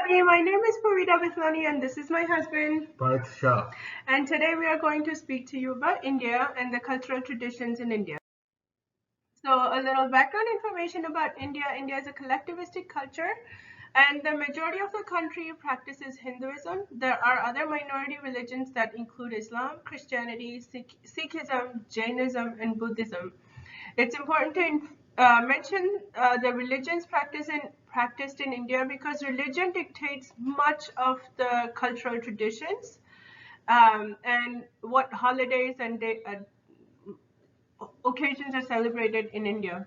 Hey, my name is Purita Bislani and this is my husband. Parth Shah. And today we are going to speak to you about India and the cultural traditions in India. So, a little background information about India. India is a collectivistic culture, and the majority of the country practices Hinduism. There are other minority religions that include Islam, Christianity, Sikhism, Jainism, and Buddhism. It's important to mention the religions practiced in India because religion dictates much of the cultural traditions and what holidays and occasions are celebrated in India.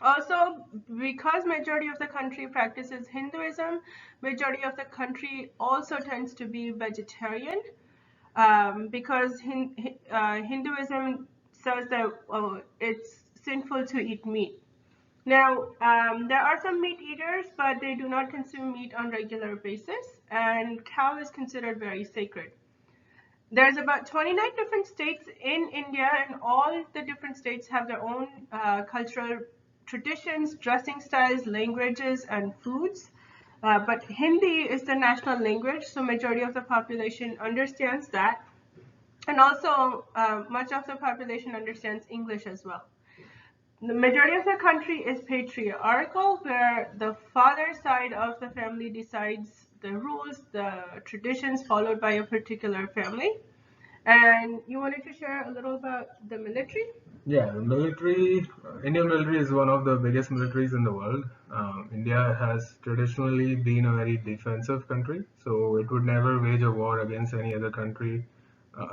Also, because majority of the country practices Hinduism, majority of the country also tends to be vegetarian because Hinduism says that it's sinful to eat meat. Now, there are some meat eaters, but they do not consume meat on regular basis, and cow is considered very sacred. There's about 29 different states in India, and all the different states have their own cultural traditions, dressing styles, languages, and foods. But Hindi is the national language, so majority of the population understands that, and also much of the population understands English as well. The majority of the country is patriarchal, where the father side of the family decides the rules, the traditions followed by a particular family. And you wanted to share a little about the military? Yeah, the military, Indian military is one of the biggest militaries in the world. India has traditionally been a very defensive country, so it would never wage a war against any other country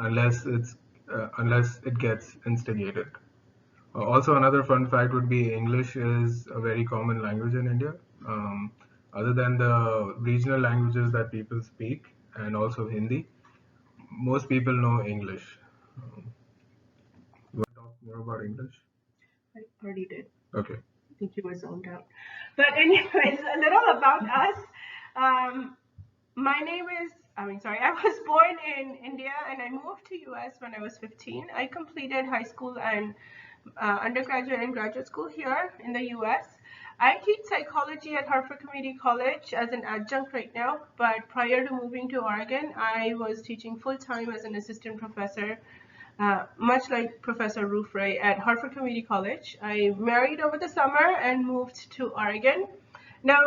unless it gets instigated. Also, another fun fact would be English is a very common language in India. Um, Other than the regional languages that people speak, and also Hindi, most people know English. You want to talk more about English? I already did. Okay. I think you were zoned out. But anyways, a little about us. Um, my name is, I was born in India and I moved to US when I was 15. I completed high school and undergraduate and graduate school here in the US. I teach psychology at Hartford Community College as an adjunct right now, but prior to moving to Oregon, I was teaching full time as an assistant professor, much like Professor Ruth Ray at Hartford Community College. I married over the summer and moved to Oregon. Now,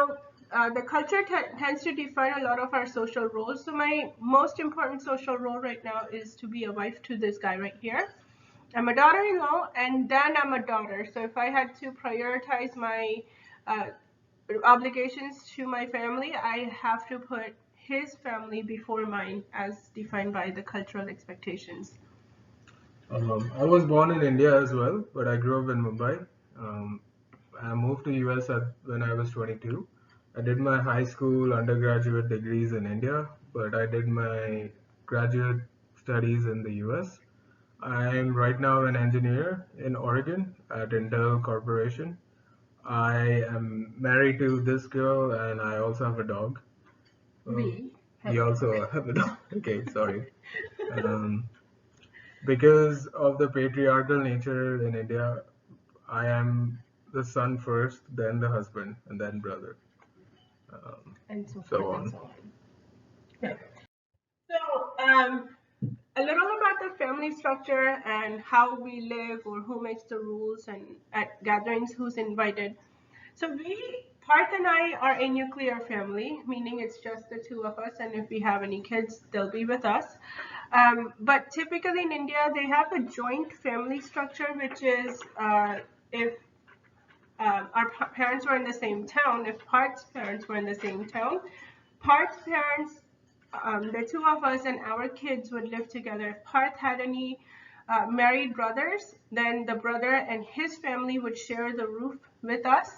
the culture tends to define a lot of our social roles. So my most important social role right now is to be a wife to this guy right here. I'm a daughter-in-law, and then I'm a daughter. So if I had to prioritize my uh, obligations to my family, I have to put his family before mine as defined by the cultural expectations. I was born in India as well, but I grew up in Mumbai. Um, I moved to US when I was 22. I did my high school undergraduate degrees in India, but I did my graduate studies in the US. I'm right now an engineer in Oregon at Intel Corporation. I am married to this girl, and I also have a dog. We have We a also have a dog. Okay, sorry. Um, because of the patriarchal nature in India, I am the son first, then the husband, and then brother, and so so forth and on. so on. Yeah. So, a little about the family structure and how we live or who makes the rules and at gatherings who's invited. So Parth and I are a nuclear family, meaning it's just the two of us, and if we have any kids, they'll be with us. But typically in India, they have a joint family structure, which is if our parents were in the same town, if Parth's parents were in the same town, Parth's parents, the two of us and our kids would live together. If Parth had any married brothers, then the brother and his family would share the roof with us,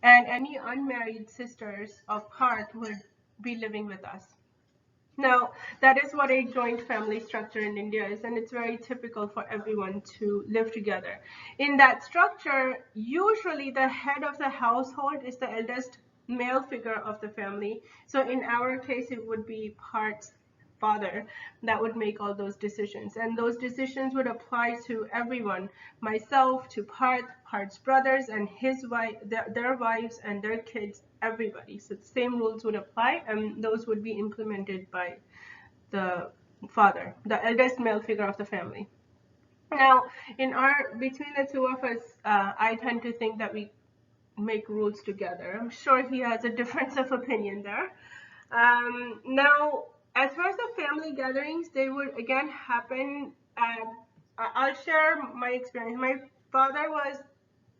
and any unmarried sisters of Parth would be living with us. Now, that is what a joint family structure in India is, and it's very typical for everyone to live together. In that structure, usually the head of the household is the eldest male figure of the family. So in our case, it would be Parth's father that would make all those decisions. And those decisions would apply to everyone, myself, to Parth's brothers, and his wife, their wives, and their kids everybody. So the same rules would apply, and those would be implemented by the father, the eldest male figure of the family. Now, between the two of us, I tend to think that we make rules together. I'm sure he has a difference of opinion there. Now, as far as the family gatherings, they would again happen at, I'll share my experience. My father was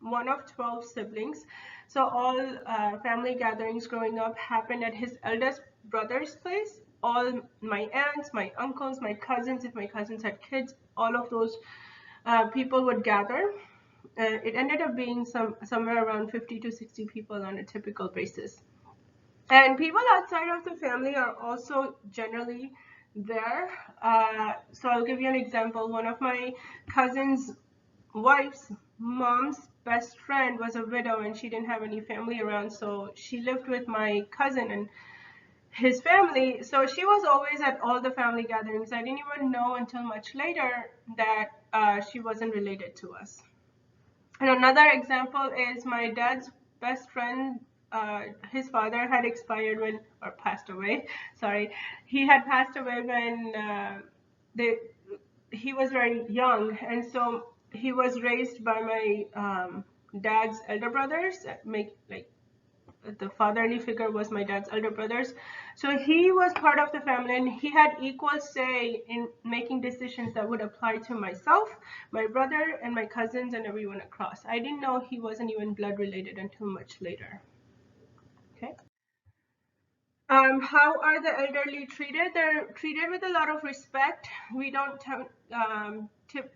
one of 12 siblings. So all family gatherings growing up happened at his eldest brother's place. All my aunts, my uncles, my cousins, if my cousins had kids, all of those people would gather. It ended up being somewhere around 50 to 60 people on a typical basis. And people outside of the family are also generally there. So I'll give you an example. One of my cousin's wife's mom's best friend was a widow and she didn't have any family around, so she lived with my cousin and his family. So she was always at all the family gatherings. I didn't even know until much later that she wasn't related to us. And another example is my dad's best friend. His father had expired when, or passed away. Sorry, he had passed away when they, he was very young, and so he was raised by my dad's elder brothers. Make like the fatherly figure was my dad's elder brothers. So he was part of the family and he had equal say in making decisions that would apply to myself, my brother, and my cousins and everyone across. I didn't know he wasn't even blood related until much later. Okay. How are the elderly treated? They're treated with a lot of respect. We don't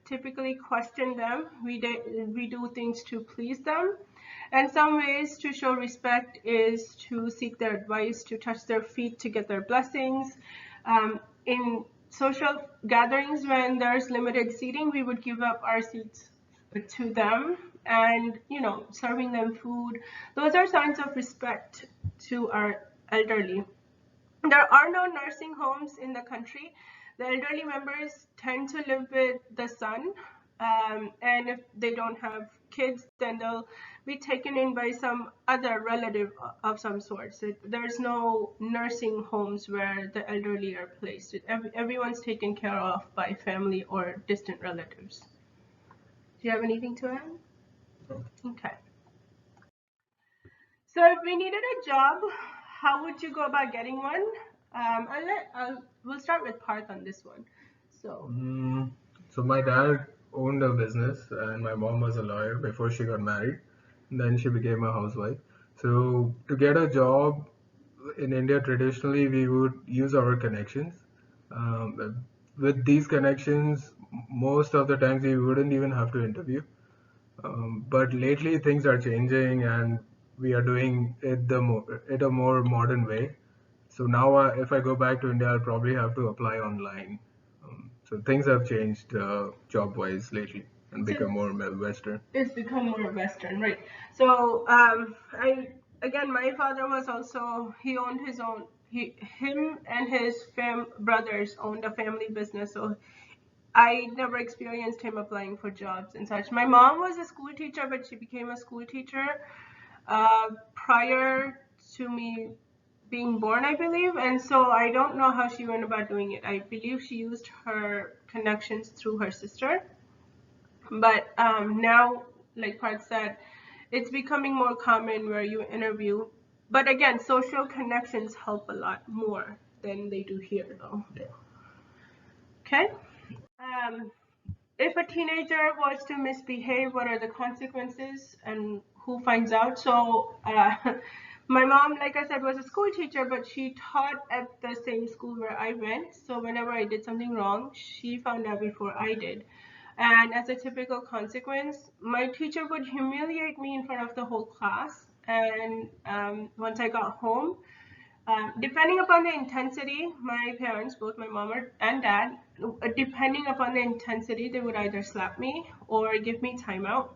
typically question them. We do things to please them. And some ways to show respect is to seek their advice, to touch their feet to get their blessings. In social gatherings, when there's limited seating, we would give up our seats to them, and serving them food. Those are signs of respect to our elderly. There are no nursing homes in the country. The elderly members tend to live with the son, and if they don't have kids, then they'll be taken in by some other relative of some sort. So there's no nursing homes where the elderly are placed. Everyone's taken care of by family or distant relatives. Do you have anything to add? Okay. So if we needed a job, how would you go about getting one? We'll start with Parth on this one. So my dad owned a business and my mom was a lawyer before she got married. Then she became a housewife. So to get a job in India, traditionally we would use our connections. With these connections, most of the times we wouldn't even have to interview. But lately things are changing and we are doing it a more modern way. So now if I go back to India, I'll probably have to apply online. So things have changed job-wise lately and become more Western. It's become more Western, right? So my father was also, he owned his own. Him and his brothers owned a family business. So I never experienced him applying for jobs and such. My mom was a school teacher, but she became a school teacher prior to me being born, I believe. And so I don't know how she went about doing it. I believe she used her connections through her sister. But now, like Parth said, it's becoming more common where you interview. But again, social connections help a lot more than they do here, though. Yeah. Okay. If a teenager was to misbehave, what are the consequences and who finds out? So my mom, like I said, was a school teacher, but she taught at the same school where I went. So whenever I did something wrong, she found out before I did. And as a typical consequence, my teacher would humiliate me in front of the whole class. And once I got home, depending upon the intensity, my parents, both my mom and dad, depending upon the intensity, they would either slap me or give me timeout.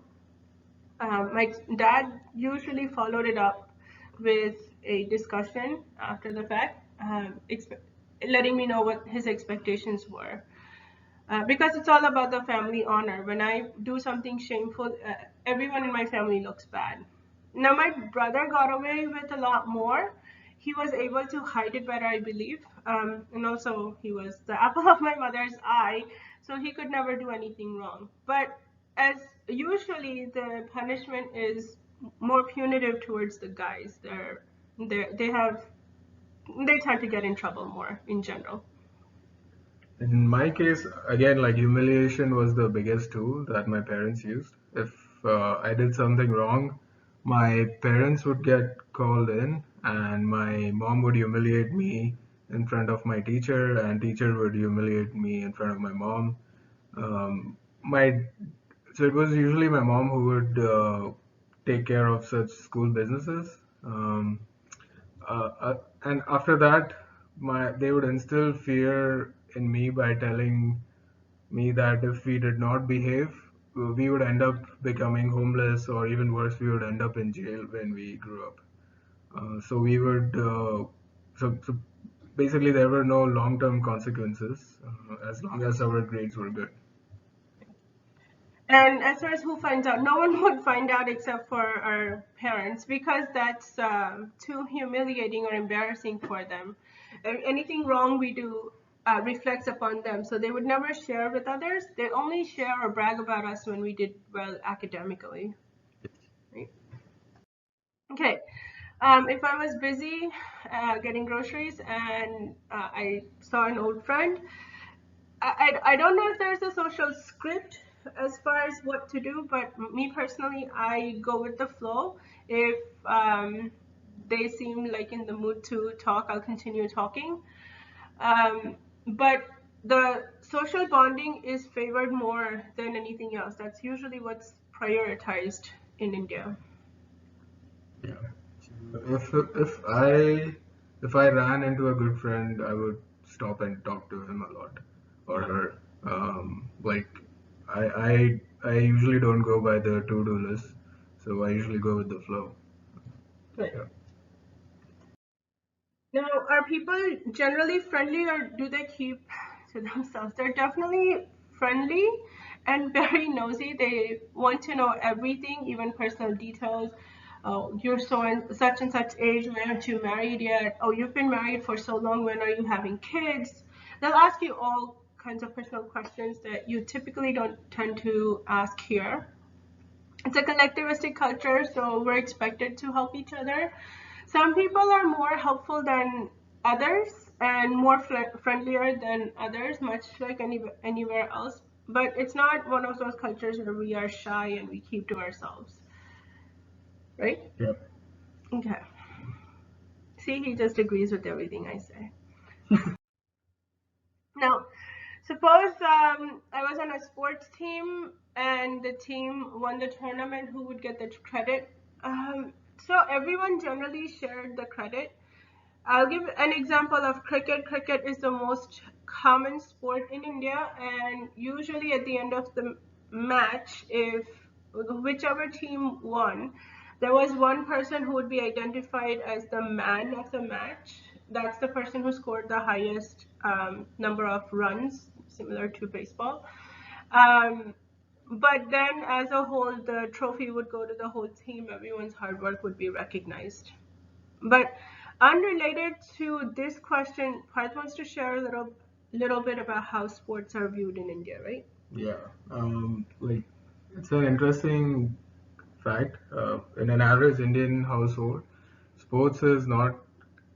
My dad usually followed it up with a discussion after the fact, letting me know what his expectations were. Because it's all about the family honor. When I do something shameful, everyone in my family looks bad. Now, my brother got away with a lot more. He was able to hide it better, I believe. And also, he was the apple of my mother's eye, so he could never do anything wrong. But as usually, the punishment is more punitive towards the guys. They have they tend to get in trouble more in general. In my case, again, like humiliation was the biggest tool that my parents used. If I did something wrong, my parents would get called in, and my mom would humiliate me in front of my teacher, and teacher would humiliate me in front of my mom. My So it was usually my mom who would take care of such school businesses. And after that, they would instill fear in me by telling me that if we did not behave, we would end up becoming homeless, or even worse, we would end up in jail when we grew up. So we would, so basically, there were no long-term consequences as long as our grades were good. And as far as who finds out, no one would find out except for our parents because that's too humiliating or embarrassing for them. Anything wrong we do reflects upon them, so they would never share with others. They only share or brag about us when we did well academically. Right? Okay. If I was busy getting groceries and I saw an old friend, I don't know if there's a social script as far as what to do, but me personally, I go with the flow. If they seem like in the mood to talk, I'll continue talking. But the social bonding is favored more than anything else. That's usually what's prioritized in India. Yeah. If I ran into a good friend, I would stop and talk to him a lot, or her. Like I usually don't go by the to-do list, so I usually go with the flow. Right. Yeah. Now, are people generally friendly or do they keep to themselves? They're definitely friendly and very nosy. They want to know everything, even personal details. Oh, you're such and such age. Why aren't you married yet? Oh, you've been married for so long. When are you having kids? They'll ask you all kinds of personal questions that you typically don't tend to ask here. It's a collectivistic culture, so we're expected to help each other. Some people are more helpful than others and more friendlier than others, much like anywhere else. But it's not one of those cultures where we are shy and we keep to ourselves, right? Yeah. Okay. See, he just agrees with everything I say. Now, suppose I was on a sports team and the team won the tournament, who would get the credit? So everyone generally shared the credit. I'll give an example of cricket. Cricket is the most common sport in India, and usually at the end of the match, if whichever team won, there was one person who would be identified as the man of the match. That's the person who scored the highest number of runs, similar to baseball. Um, but then, as a whole, the trophy would go to the whole team. Everyone's hard work would be recognized. But unrelated to this question, Parth wants to share a little bit about how sports are viewed in India, right? Yeah. Like it's an interesting fact. In an average Indian household, sports is not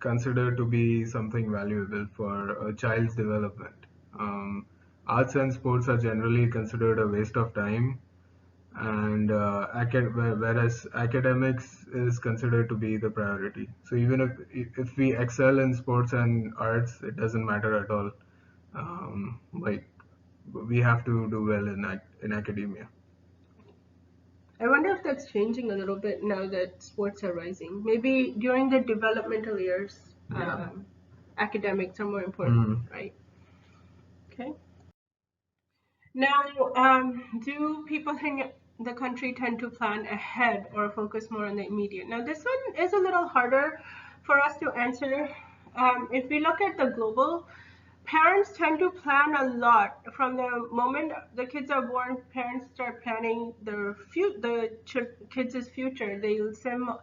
considered to be something valuable for a child's development. Um, Arts and sports are generally considered a waste of time, and whereas academics is considered to be the priority. So even if we excel in sports and arts, it doesn't matter at all. Like we have to do well in academia. I wonder if that's changing a little bit now that sports are rising. Maybe during the developmental years, Yeah. academics are more important, Mhm. right? Okay. Now, do people in the country tend to plan ahead or focus more on the immediate? Now, this one is a little harder for us to answer. If we look at the global parents tend to plan a lot from the moment the kids are born. Parents start planning kids' future. They'll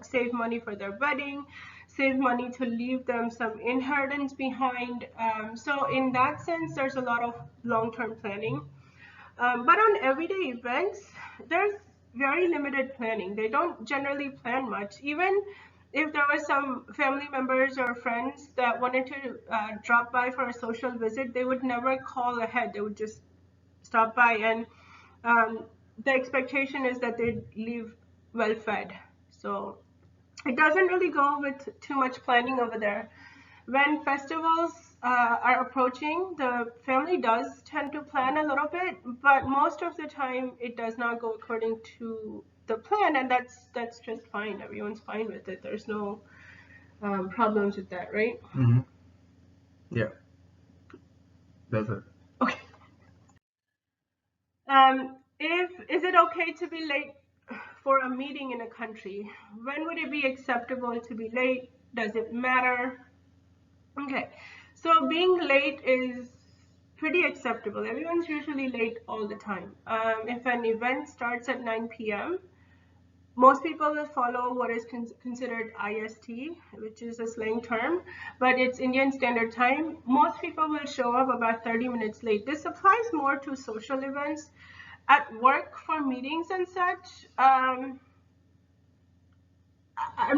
save money for their wedding, save money to leave them some inheritance behind. So in that sense, there's a lot of long-term planning. But on everyday events, there's very limited planning. They don't generally plan much. Even if there were some family members or friends that wanted to drop by for a social visit, they would never call ahead. They would just stop by, and the expectation is that they'd leave well fed. So it doesn't really go with too much planning over there. When festivals are approaching, the family does tend to plan a little bit, but most of the time it does not go according to the plan, and that's just fine. Everyone's fine with it. There's no problems with that, right? Mm-hmm. Yeah, that's it. Okay. If is it okay to be late for a meeting in a country? When would it be acceptable to be late? Does it matter? Okay, so being late is pretty acceptable. Everyone's usually late all the time. If an event starts at 9 p.m., most people will follow what is considered IST, which is a slang term, but it's Indian Standard Time. Most people will show up about 30 minutes late. This applies more to social events. At work for meetings and such, I'm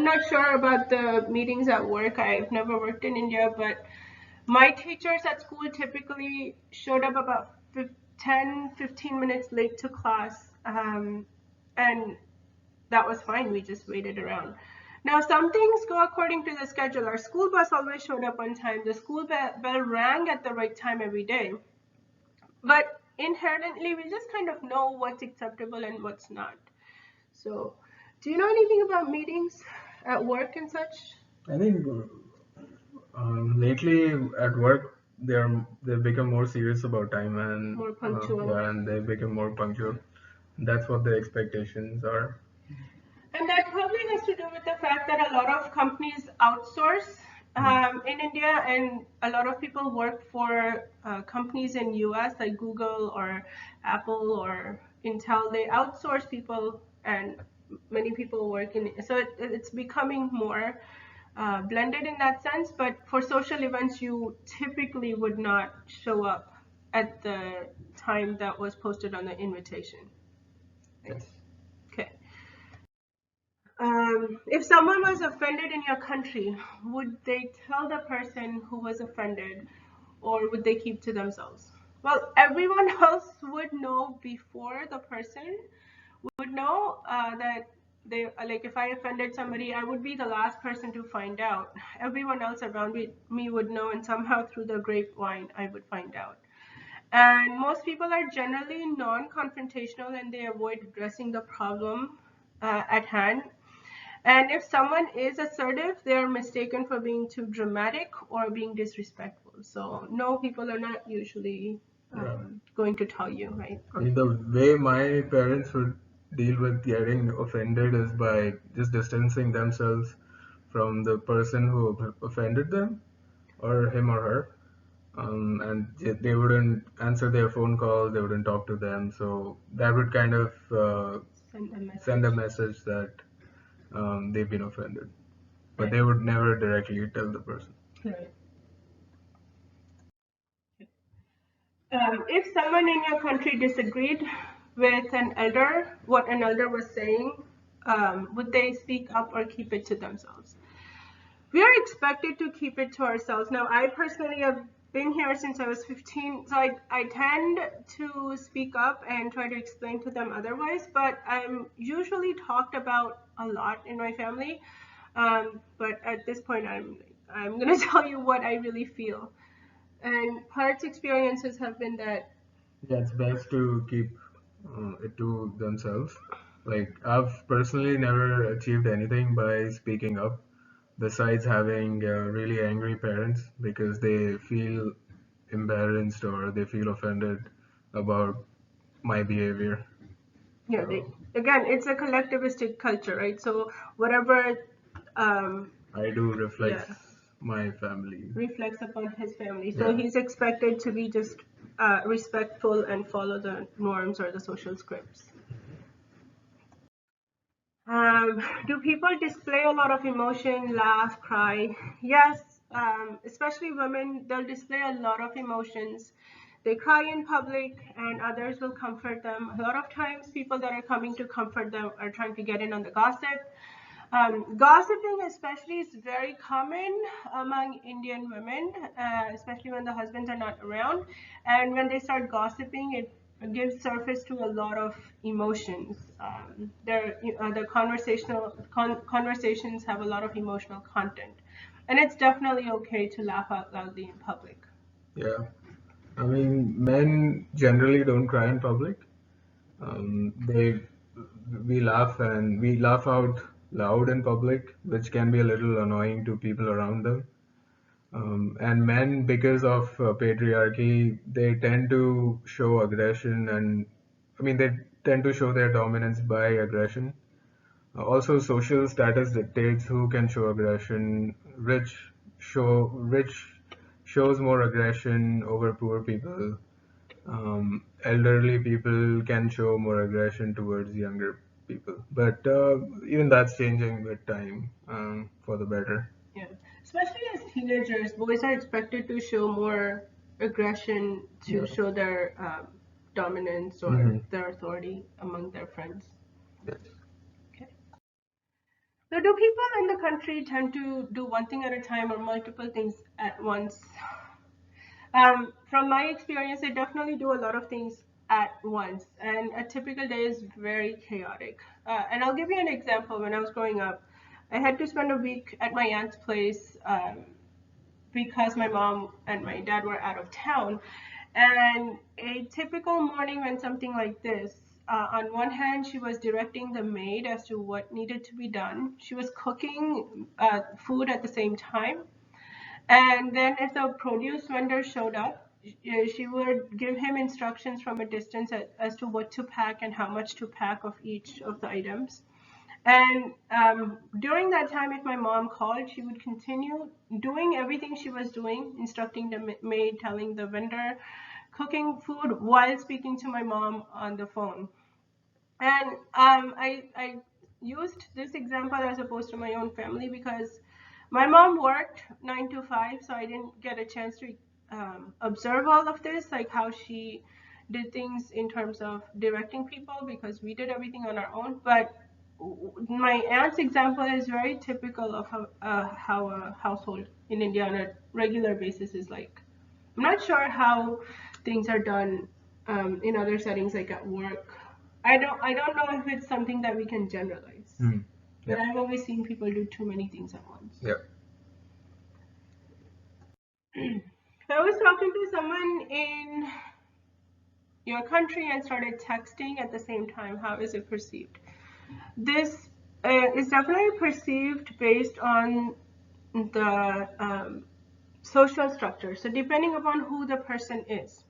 not sure about the meetings at work. I've never worked in India, but my teachers at school typically showed up about 10-15 minutes late to class, and that was fine. We just waited around. Now, some things go according to the schedule. Our school bus always showed up on time. The school bell rang at the right time every day. But inherently, we just kind of know what's acceptable and what's not. So, do you know anything about meetings at work and such? I think lately at work they've become more serious about time, and More punctual. yeah, and they become more punctual. That's what the expectations are. And that probably has to do with the fact that a lot of companies outsource in India, and a lot of people work for companies in US like Google or Apple or Intel. They outsource people, and many people work in. So it's becoming more blended in that sense. But for social events, you typically would not show up at the time that was posted on the invitation. Yes. Okay. If someone was offended in your country, would they tell the person who was offended, or would they keep to themselves? Well, everyone else would know before the person would know that they like if I offended somebody, I would be the last person to find out. Everyone else around me would know, and somehow through the grapevine, I would find out. And most people are generally non-confrontational, and they avoid addressing the problem at hand. And if someone is assertive, they're mistaken for being too dramatic or being disrespectful. So no, people are not usually going to tell you, right? I mean, the way my parents would deal with getting offended is by just distancing themselves from the person who offended them, or him or her. And they wouldn't answer their phone calls, they wouldn't talk to them. So that would kind of send a message that they've been offended. But Right. they would never directly tell the person. Right. If someone in your country disagreed with an elder, what an elder was saying, would they speak up or keep it to themselves? We are expected to keep it to ourselves. Now, I personally have been here since I was 15, so I tend to speak up and try to explain to them otherwise, but I'm usually talked about a lot in my family. But at this point, I'm going to tell you what I really feel. And Parth's experiences have been that. Yeah, it's best to keep it to themselves. Like, I've personally never achieved anything by speaking up, besides having really angry parents because they feel embarrassed or they feel offended about my behavior. Yeah, again, it's a collectivistic culture, right? So whatever, I do reflects yeah, my family. reflects upon his family. So Yeah. he's expected to be just respectful and follow the norms or the social scripts. Do people display a lot of emotion, laugh, cry? Yes, especially women, they'll display a lot of emotions. They cry in public and others will comfort them. A lot of times, people that are coming to comfort them are trying to get in on the gossip. Gossiping, especially, is very common among Indian women, especially when the husbands are not around. And when they start gossiping, it gives surface to a lot of emotions. The conversations have a lot of emotional content, and it's definitely okay to laugh out loudly in public. Yeah. I mean, men generally don't cry in public. They we laugh and we laugh out loud in public, which can be a little annoying to people around them. And men, because of patriarchy, they tend to show aggression, and I mean, they tend to show their dominance by aggression. Also, social status dictates who can show aggression. Rich shows more aggression over poor people. Elderly people can show more aggression towards younger people, but even that's changing with time, for the better. Yeah, especially as teenagers, boys are expected to show more aggression to Yeah. show their dominance or Hmm. their authority among their friends. Yes. Okay. So, do people in the country tend to do one thing at a time or multiple things at once? From my experience, they definitely do a lot of things at once, and a typical day is very chaotic. And I'll give you an example. When I was growing up, I had to spend a week at my aunt's place because my mom and my dad were out of town. And a typical morning went something like this. On one hand, she was directing the maid as to what needed to be done. She was cooking food at the same time. And then, if the produce vendor showed up, she would give him instructions from a distance as to what to pack and how much to pack of each of the items. And during that time, if my mom called, she would continue doing everything she was doing, instructing the maid, telling the vendor, cooking food while speaking to my mom on the phone. And I used this example as opposed to my own family because my mom worked 9 to 5, so I didn't get a chance to observe all of this, like how she did things in terms of directing people, because we did everything on our own. But my aunt's example is very typical of how a household in India on a regular basis is like. I'm not sure how things are done in other settings, like at work. I don't know if it's something that we can generalize. Mm. But Yeah. I've always seen people do too many things at once. Yeah. I was talking to someone in your country and started texting at the same time. How is it perceived? This is definitely perceived based on the social structure. So depending upon who the person is.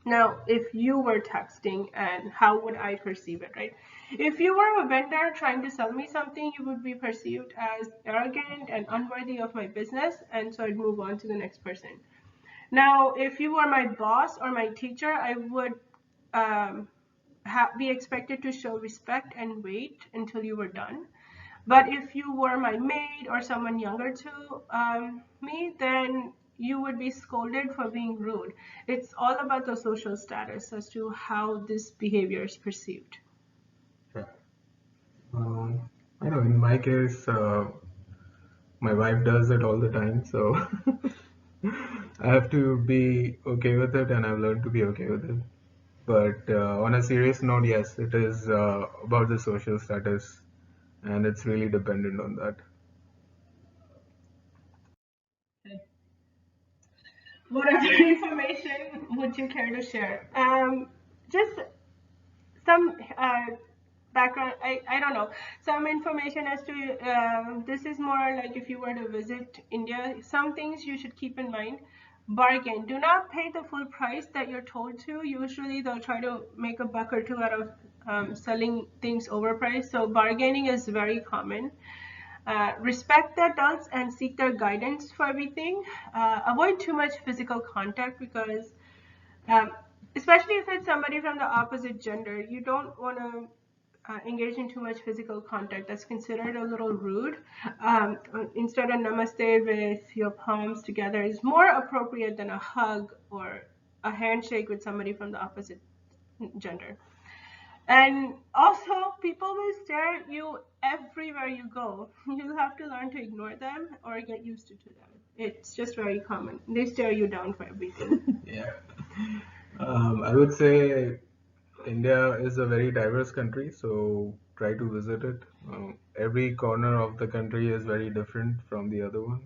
Now, if you were texting, and how would I perceive it, right? If you were a vendor trying to sell me something, you would be perceived as arrogant and unworthy of my business, and so I'd move on to the next person. Now, if you were my boss or my teacher, I would um, be expected to show respect and wait until you were done. But if you were my maid or someone younger to me, then you would be scolded for being rude. It's all about the social status as to how this behavior is perceived. Yeah. I know in my case, my wife does it all the time, so I have to be okay with it, and I've learned to be okay with it. But on a serious note, yes, it is about the social status, and it's really dependent on that. Okay. What other information would you care to share? Just some background, I don't know, some information as to this is more like if you were to visit India, some things you should keep in mind. Bargain. Do not pay the full price that you're told to. Usually they'll try to make a buck or two out of selling things overpriced. So bargaining is very common. Respect the adults and seek their guidance for everything. Avoid too much physical contact because, um, especially if it's somebody from the opposite gender, you don't want to engage in too much physical contact. That's considered a little rude. Instead of namaste with your palms together is more appropriate than a hug or a handshake with somebody from the opposite gender. And also, people will stare at you everywhere you go. You'll have to learn to ignore them or get used to them. It's just very common. They stare you down for everything. Yeah. I would say India is a very diverse country, so try to visit it. Every corner of the country is very different from the other one,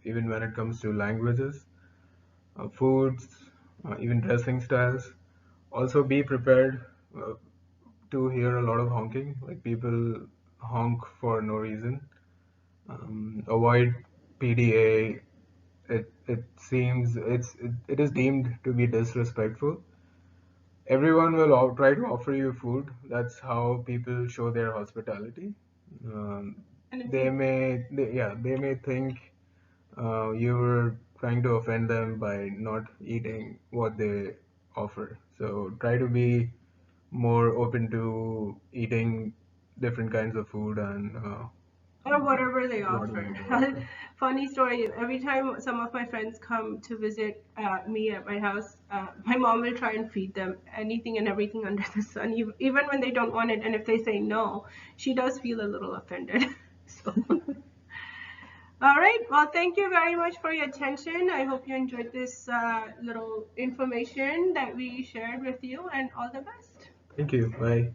even when it comes to languages, foods, even dressing styles. Also, be prepared to hear a lot of honking, like people honk for no reason. Avoid PDA. It seems it is deemed to be disrespectful. Everyone will try to offer you food. That's how people show their hospitality. Um, And if they you may, they may think you were trying to offend them by not eating what they offer. So try to be more open to eating different kinds of food and or whatever they whatever offer. they offer. Funny story. Every time some of my friends come to visit me at my house, my mom will try and feed them anything and everything under the sun, even when they don't want it. And if they say no, she does feel a little offended. So, all right. Well, thank you very much for your attention. I hope you enjoyed this little information that we shared with you, and all the best. Thank you. Bye.